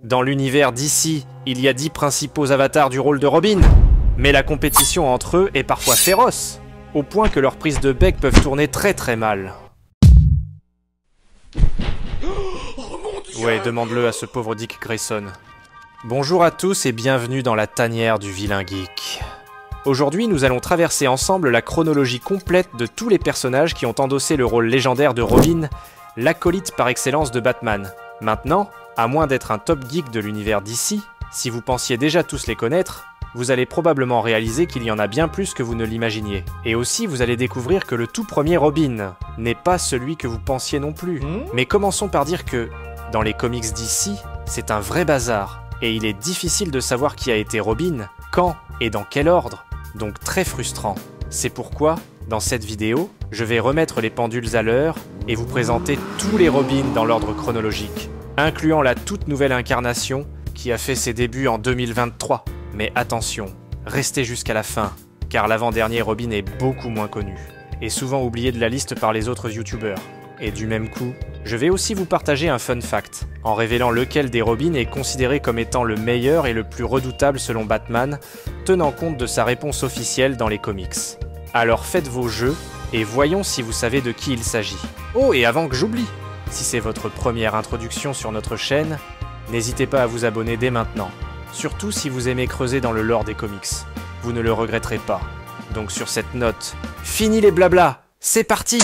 Dans l'univers d'ici, il y a 10 principaux avatars du rôle de Robin. Mais la compétition entre eux est parfois féroce, au point que leurs prises de bec peuvent tourner très mal. Ouais, demande-le à ce pauvre Dick Grayson. Bonjour à tous et bienvenue dans la tanière du vilain geek. Aujourd'hui, nous allons traverser ensemble la chronologie complète de tous les personnages qui ont endossé le rôle légendaire de Robin, l'acolyte par excellence de Batman. Maintenant, à moins d'être un top geek de l'univers d'ici, si vous pensiez déjà tous les connaître, vous allez probablement réaliser qu'il y en a bien plus que vous ne l'imaginiez. Et aussi, vous allez découvrir que le tout premier Robin n'est pas celui que vous pensiez non plus. Mais commençons par dire que, dans les comics d'ici, c'est un vrai bazar. Et il est difficile de savoir qui a été Robin, quand et dans quel ordre. Donc très frustrant. C'est pourquoi, dans cette vidéo, je vais remettre les pendules à l'heure et vous présenter tous les Robins dans l'ordre chronologique, incluant la toute nouvelle incarnation qui a fait ses débuts en 2023. Mais attention, restez jusqu'à la fin, car l'avant-dernier Robin est beaucoup moins connu, et souvent oublié de la liste par les autres youtubeurs. Et du même coup, je vais aussi vous partager un fun fact, en révélant lequel des Robins est considéré comme étant le meilleur et le plus redoutable selon Batman, tenant compte de sa réponse officielle dans les comics. Alors faites vos jeux, et voyons si vous savez de qui il s'agit. Oh, et avant que j'oublie, si c'est votre première introduction sur notre chaîne, n'hésitez pas à vous abonner dès maintenant. Surtout si vous aimez creuser dans le lore des comics. Vous ne le regretterez pas. Donc sur cette note, fini les blablas, c'est parti!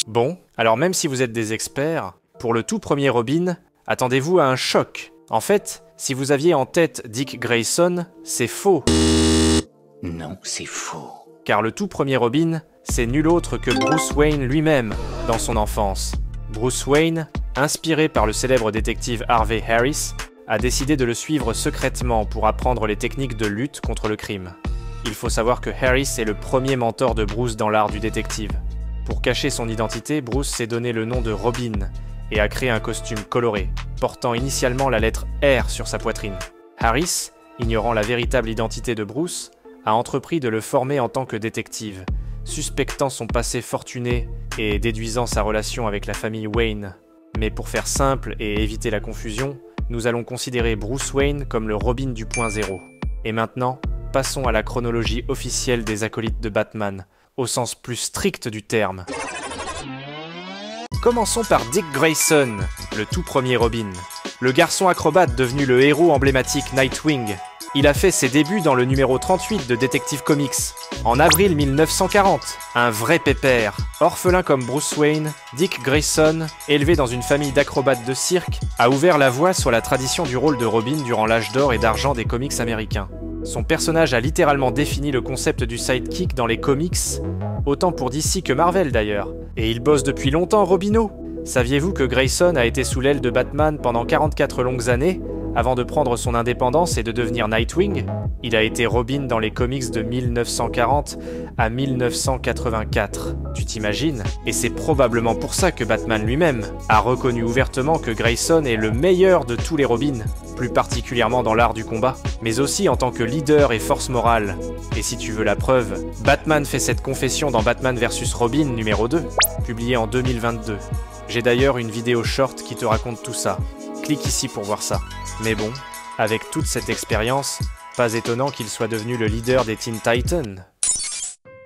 Bon, alors même si vous êtes des experts, pour le tout premier Robin, attendez-vous à un choc. En fait, si vous aviez en tête Dick Grayson, c'est faux. Non, c'est faux. Car le tout premier Robin, c'est nul autre que Bruce Wayne lui-même, dans son enfance. Bruce Wayne, inspiré par le célèbre détective Harvey Harris, a décidé de le suivre secrètement pour apprendre les techniques de lutte contre le crime. Il faut savoir que Harris est le premier mentor de Bruce dans l'art du détective. Pour cacher son identité, Bruce s'est donné le nom de Robin et a créé un costume coloré, portant initialement la lettre R sur sa poitrine. Harris, ignorant la véritable identité de Bruce, a entrepris de le former en tant que détective, suspectant son passé fortuné et déduisant sa relation avec la famille Wayne. Mais pour faire simple et éviter la confusion, nous allons considérer Bruce Wayne comme le Robin du point zéro. Et maintenant, passons à la chronologie officielle des acolytes de Batman, au sens plus strict du terme. Commençons par Dick Grayson, le tout premier Robin. Le garçon acrobate devenu le héros emblématique Nightwing. Il a fait ses débuts dans le numéro 38 de Detective Comics, en avril 1940. Un vrai pépère. Orphelin comme Bruce Wayne, Dick Grayson, élevé dans une famille d'acrobates de cirque, a ouvert la voie sur la tradition du rôle de Robin durant l'âge d'or et d'argent des comics américains. Son personnage a littéralement défini le concept du sidekick dans les comics, autant pour DC que Marvel d'ailleurs. Et il bosse depuis longtemps Robino. Saviez-vous que Grayson a été sous l'aile de Batman pendant 44 longues années, avant de prendre son indépendance et de devenir Nightwing? Il a été Robin dans les comics de 1940 à 1984. Tu t'imagines? Et c'est probablement pour ça que Batman lui-même a reconnu ouvertement que Grayson est le meilleur de tous les Robins, plus particulièrement dans l'art du combat, mais aussi en tant que leader et force morale. Et si tu veux la preuve, Batman fait cette confession dans Batman vs Robin numéro 2, publié en 2022. J'ai d'ailleurs une vidéo short qui te raconte tout ça. Clique ici pour voir ça. Mais bon, avec toute cette expérience, pas étonnant qu'il soit devenu le leader des Teen Titans.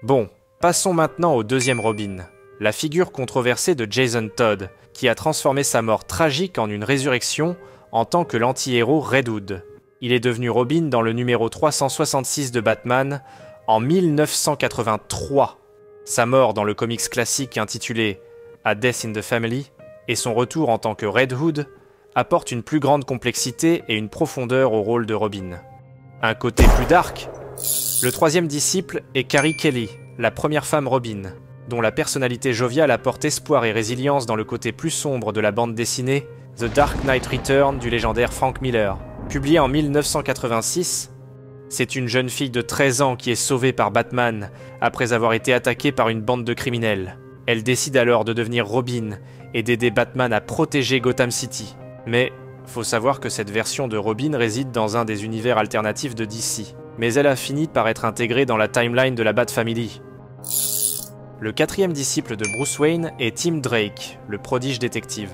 Bon, passons maintenant au deuxième Robin, la figure controversée de Jason Todd, qui a transformé sa mort tragique en une résurrection en tant que l'anti-héros Red Hood. Il est devenu Robin dans le numéro 366 de Batman en 1983. Sa mort dans le comics classique intitulé A Death in the Family et son retour en tant que Red Hood apporte une plus grande complexité et une profondeur au rôle de Robin. Un côté plus dark, le troisième disciple est Carrie Kelly, la première femme Robin, dont la personnalité joviale apporte espoir et résilience dans le côté plus sombre de la bande dessinée The Dark Knight Return du légendaire Frank Miller. Publiée en 1986, c'est une jeune fille de 13 ans qui est sauvée par Batman après avoir été attaquée par une bande de criminels. Elle décide alors de devenir Robin et d'aider Batman à protéger Gotham City. Mais faut savoir que cette version de Robin réside dans un des univers alternatifs de DC. Mais elle a fini par être intégrée dans la timeline de la Bat Family. Le quatrième disciple de Bruce Wayne est Tim Drake, le prodige détective.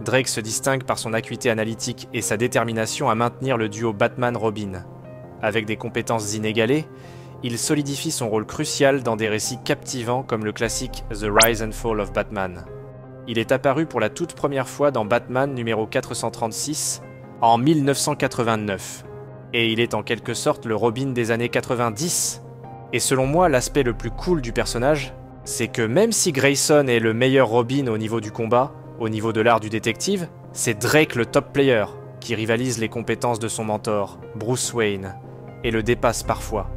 Drake se distingue par son acuité analytique et sa détermination à maintenir le duo Batman-Robin. Avec des compétences inégalées, il solidifie son rôle crucial dans des récits captivants comme le classique The Rise and Fall of Batman. Il est apparu pour la toute première fois dans Batman numéro 436 en 1989. Et il est en quelque sorte le Robin des années 90. Et selon moi, l'aspect le plus cool du personnage, c'est que même si Grayson est le meilleur Robin au niveau du combat, au niveau de l'art du détective, c'est Drake le top player, qui rivalise les compétences de son mentor, Bruce Wayne, et le dépasse parfois.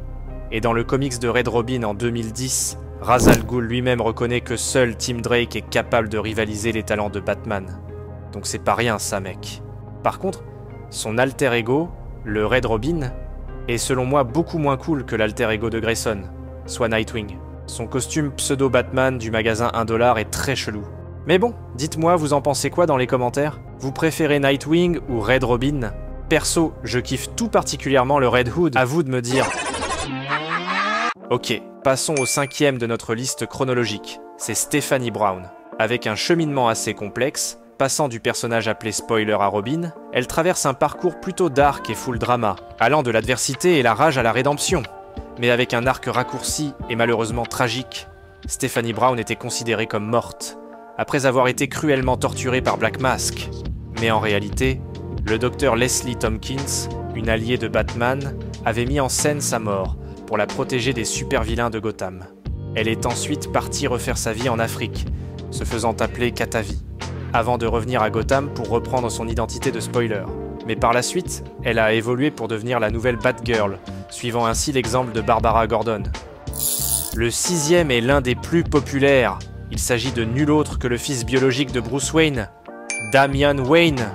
Et dans le comics de Red Robin en 2010, Ra's al Ghul lui-même reconnaît que seul Tim Drake est capable de rivaliser les talents de Batman. Donc c'est pas rien ça, mec. Par contre, son alter ego, le Red Robin, est selon moi beaucoup moins cool que l'alter ego de Grayson, soit Nightwing. Son costume pseudo-Batman du magasin 1$ est très chelou. Mais bon, dites-moi, vous en pensez quoi dans les commentaires? Vous préférez Nightwing ou Red Robin? Perso, je kiffe tout particulièrement le Red Hood, à vous de me dire. Ok, passons au 5e de notre liste chronologique, c'est Stephanie Brown. Avec un cheminement assez complexe, passant du personnage appelé Spoiler à Robin, elle traverse un parcours plutôt dark et full drama, allant de l'adversité et la rage à la rédemption. Mais avec un arc raccourci et malheureusement tragique, Stephanie Brown était considérée comme morte, après avoir été cruellement torturée par Black Mask. Mais en réalité, le docteur Leslie Tompkins, une alliée de Batman, avait mis en scène sa mort pour la protéger des super-vilains de Gotham. Elle est ensuite partie refaire sa vie en Afrique, se faisant appeler Katavi, avant de revenir à Gotham pour reprendre son identité de Spoiler. Mais par la suite, elle a évolué pour devenir la nouvelle Batgirl, suivant ainsi l'exemple de Barbara Gordon. Le 6e est l'un des plus populaires. Il s'agit de nul autre que le fils biologique de Bruce Wayne, Damian Wayne,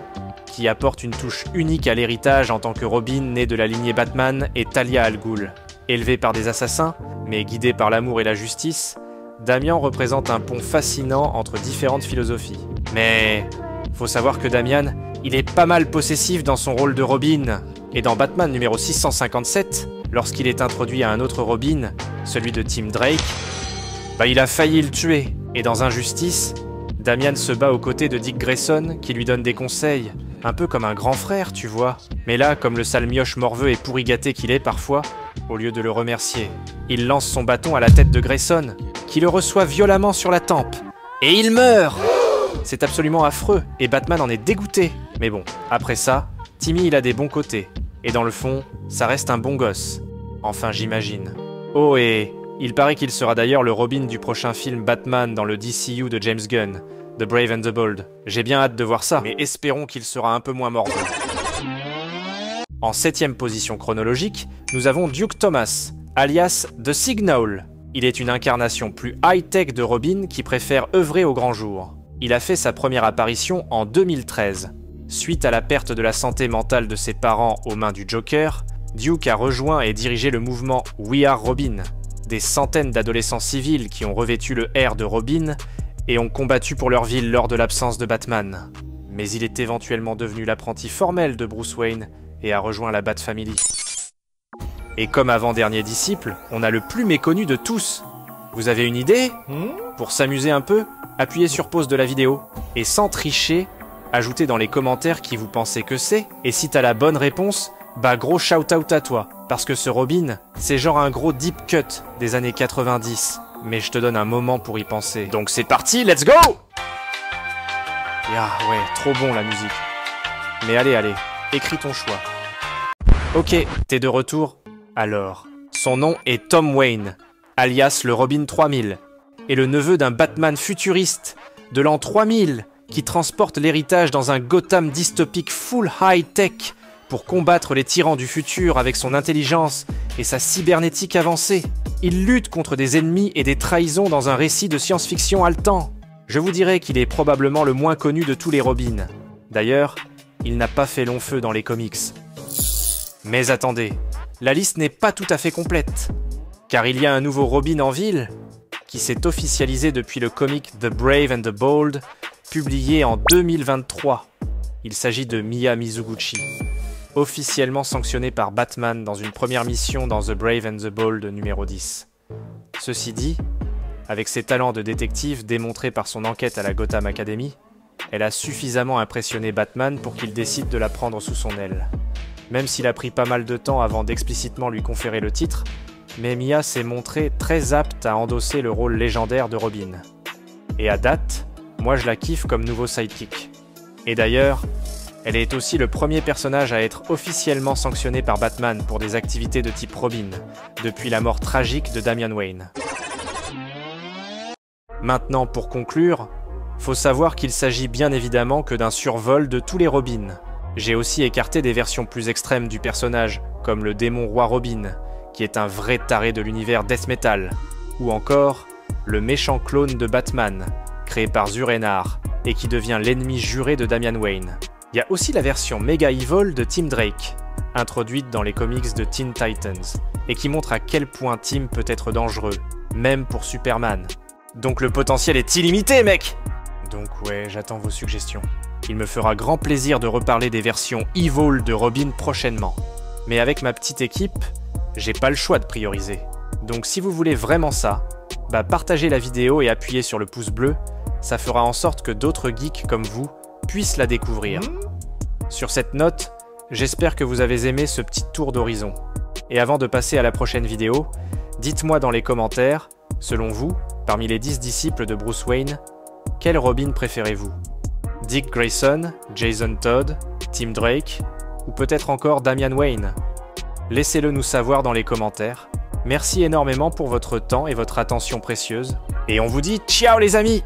qui apporte une touche unique à l'héritage en tant que Robin né de la lignée Batman et Talia al Ghul. Élevé par des assassins, mais guidé par l'amour et la justice, Damian représente un pont fascinant entre différentes philosophies. Mais faut savoir que Damian, il est pas mal possessif dans son rôle de Robin. Et dans Batman numéro 657, lorsqu'il est introduit à un autre Robin, celui de Tim Drake, il a failli le tuer. Et dans Injustice, Damian se bat aux côtés de Dick Grayson qui lui donne des conseils, un peu comme un grand frère, tu vois. Mais là, comme le sale mioche morveux et pourri gâté qu'il est parfois, au lieu de le remercier, il lance son bâton à la tête de Grayson, qui le reçoit violemment sur la tempe. Et il meurt! C'est absolument affreux, et Batman en est dégoûté. Mais bon, après ça, Timmy il a des bons côtés. Et dans le fond, ça reste un bon gosse. Enfin, j'imagine. Oh, et il paraît qu'il sera d'ailleurs le Robin du prochain film Batman dans le DCU de James Gunn, The Brave and the Bold. J'ai bien hâte de voir ça, mais espérons qu'il sera un peu moins morveux. En 7e position chronologique, nous avons Duke Thomas, alias The Signal. Il est une incarnation plus high-tech de Robin qui préfère œuvrer au grand jour. Il a fait sa première apparition en 2013. Suite à la perte de la santé mentale de ses parents aux mains du Joker, Duke a rejoint et dirigé le mouvement We Are Robin, des centaines d'adolescents civils qui ont revêtu le R de Robin et ont combattu pour leur ville lors de l'absence de Batman. Mais il est éventuellement devenu l'apprenti formel de Bruce Wayne et a rejoint la Bat Family. Et comme avant-dernier disciple, on a le plus méconnu de tous. Vous avez une idée? Pour s'amuser un peu, appuyez sur pause de la vidéo et sans tricher, ajoutez dans les commentaires qui vous pensez que c'est, et si t'as la bonne réponse, gros shout-out à toi, parce que ce Robin, c'est genre un gros deep cut des années 90, mais je te donne un moment pour y penser. Donc c'est parti, let's go! Ah ouais, trop bon la musique. Mais allez, écris ton choix. Ok, t'es de retour? Alors, son nom est Tom Wayne, alias le Robin 3000, et le neveu d'un Batman futuriste de l'an 3000, qui transporte l'héritage dans un Gotham dystopique full high-tech pour combattre les tyrans du futur avec son intelligence et sa cybernétique avancée. Il lutte contre des ennemis et des trahisons dans un récit de science-fiction haletant. Je vous dirais qu'il est probablement le moins connu de tous les Robins. D'ailleurs, il n'a pas fait long feu dans les comics. Mais attendez, la liste n'est pas tout à fait complète, car il y a un nouveau Robin en ville qui s'est officialisé depuis le comic The Brave and the Bold, publié en 2023. Il s'agit de Mia Mizuguchi, officiellement sanctionnée par Batman dans une première mission dans The Brave and the Bold numéro 10. Ceci dit, avec ses talents de détective démontrés par son enquête à la Gotham Academy, elle a suffisamment impressionné Batman pour qu'il décide de la prendre sous son aile. Même s'il a pris pas mal de temps avant d'explicitement lui conférer le titre, mais Mia s'est montrée très apte à endosser le rôle légendaire de Robin. Et à date, moi je la kiffe comme nouveau sidekick. Et d'ailleurs, elle est aussi le premier personnage à être officiellement sanctionné par Batman pour des activités de type Robin, depuis la mort tragique de Damian Wayne. Maintenant, pour conclure, faut savoir qu'il s'agit bien évidemment que d'un survol de tous les Robins. J'ai aussi écarté des versions plus extrêmes du personnage, comme le démon roi Robin, qui est un vrai taré de l'univers death metal, ou encore le méchant clone de Batman, créé par Zur-En-Arrh, et qui devient l'ennemi juré de Damian Wayne. Il y a aussi la version Mega Evil de Tim Drake, introduite dans les comics de Teen Titans, et qui montre à quel point Tim peut être dangereux, même pour Superman. Donc le potentiel est illimité, mec! Donc ouais, j'attends vos suggestions. Il me fera grand plaisir de reparler des versions Evil de Robin prochainement. Mais avec ma petite équipe, j'ai pas le choix de prioriser. Donc si vous voulez vraiment ça, bah partagez la vidéo et appuyez sur le pouce bleu, ça fera en sorte que d'autres geeks comme vous puissent la découvrir. Sur cette note, j'espère que vous avez aimé ce petit tour d'horizon. Et avant de passer à la prochaine vidéo, dites-moi dans les commentaires, selon vous, parmi les 10 disciples de Bruce Wayne, quel Robin préférez-vous? Dick Grayson, Jason Todd, Tim Drake, ou peut-être encore Damian Wayne? Laissez-le nous savoir dans les commentaires. Merci énormément pour votre temps et votre attention précieuse. Et on vous dit ciao les amis!